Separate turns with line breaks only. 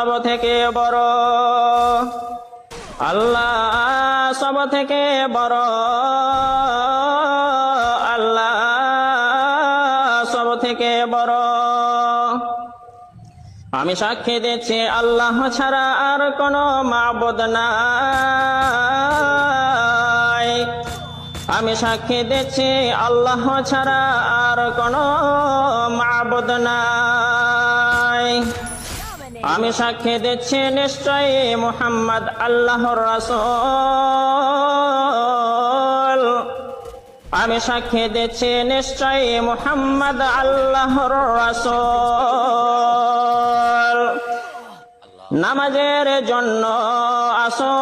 সব থেকে বড়, আল্লাহ সব থেকে বড়, আল্লাহ সব থেকে বড়। আমি সাক্ষী দিচ্ছি আল্লাহ ছাড়া আর কোনো মাবুদ নাই। আমি সাক্ষী দিচ্ছি আল্লাহ ছাড়া আর কোনো মাবুদ নাই। আমি সাক্ষী দিচ্ছি নিশ্চয়ই মুহাম্মদ আল্লাহর রাসূল। আমি সাক্ষী দিচ্ছি নিশ্চয়ই মুহাম্মদ আল্লাহর রাসূল। নামাজের জন্য আসো